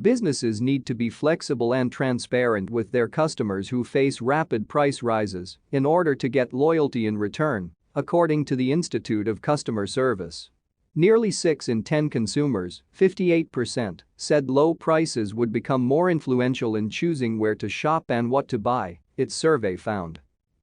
Businesses need to be flexible and transparent with their customers who face rapid price rises in order to get loyalty in return, according to the Institute of Customer Service. Nearly 6 in 10 consumers, 58%, said low prices would become more influential in choosing where to shop and what to buy, its survey found.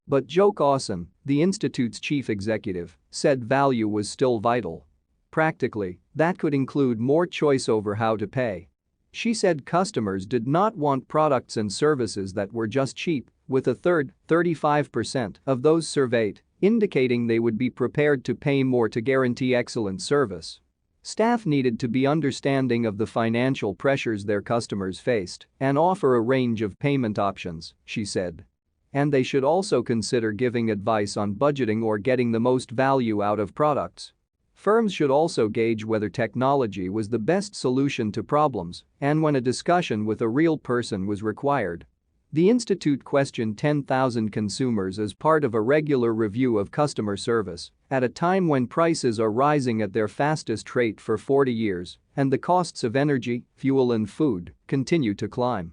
But Jo Causon, the institute's chief executive, said value was still vital. Practically, that could include more choice over how to pay. She said customers did not want products and services that were just cheap, with a third, 35%, of those surveyed indicating they would be prepared to pay more to guarantee excellent service. Staff needed to be understanding of the financial pressures their customers faced and offer a range of payment options, she said. And they should also consider giving advice on budgeting or getting the most value out of products. Firms should also gauge whether technology was the best solution to problems and when a discussion with a real person was required. The institute questioned 10,000 consumers as part of a regular review of customer service at a time when prices are rising at their fastest rate for 40 years and the costs of energy, fuel and food continue to climb.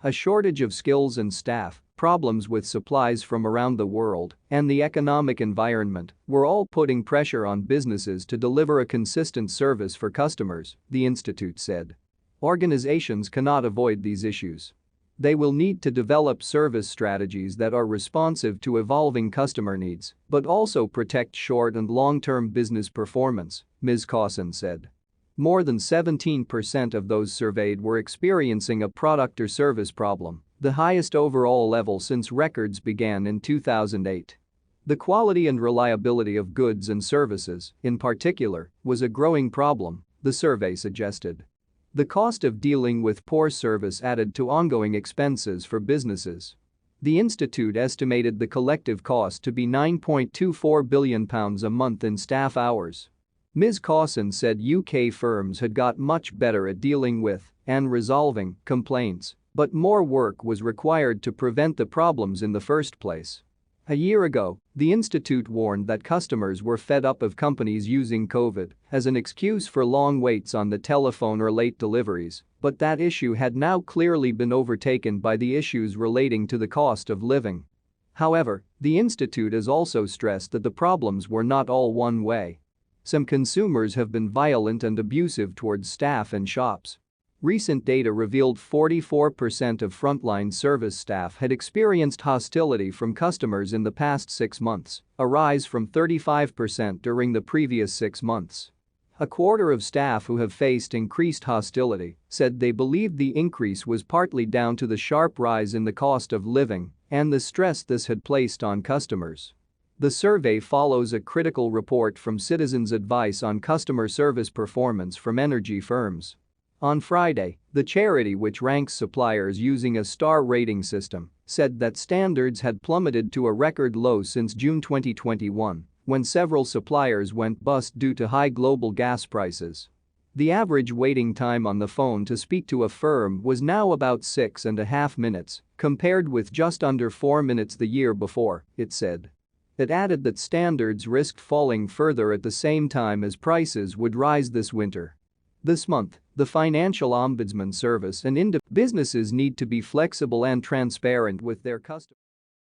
A shortage of skills and staff, problems with supplies from around the world, and the economic environment were all putting pressure on businesses to deliver a consistent service for customers, the institute said. Organizations cannot avoid these issues. They will need to develop service strategies that are responsive to evolving customer needs, but also protect short- and long-term business performance, Ms. Causon said. More than 17% of those surveyed were experiencing a product or service problem, the highest overall level since records began in 2008. The quality and reliability of goods and services, in particular, was a growing problem, the survey suggested. The cost of dealing with poor service added to ongoing expenses for businesses. The institute estimated the collective cost to be £9.24 billion a month in staff hours. Ms. Causon said UK firms had got much better at dealing with and resolving complaints, but more work was required to prevent the problems in the first place. A year ago, the institute warned that customers were fed up of companies using COVID as an excuse for long waits on the telephone or late deliveries, but that issue had now clearly been overtaken by the issues relating to the cost of living. However, the institute has also stressed that the problems were not all one way. Some consumers have been violent and abusive towards staff and shops. Recent data revealed 44% of frontline service staff had experienced hostility from customers in the past 6 months, a rise from 35% during the previous 6 months. A quarter of staff who have faced increased hostility said they believed the increase was partly down to the sharp rise in the cost of living and the stress this had placed on customers. The survey follows a critical report from Citizens Advice on customer service performance from energy firms. On Friday, the charity which ranks suppliers using a star rating system said that standards had plummeted to a record low since June 2021, when several suppliers went bust due to high global gas prices. The average waiting time on the phone to speak to a firm was now about 6.5 minutes, compared with just under 4 minutes the year before, it said. It added that standards risked falling further at the same time as prices would rise this winter. This month, the Financial Ombudsman Service and businesses need to be flexible and transparent with their customers.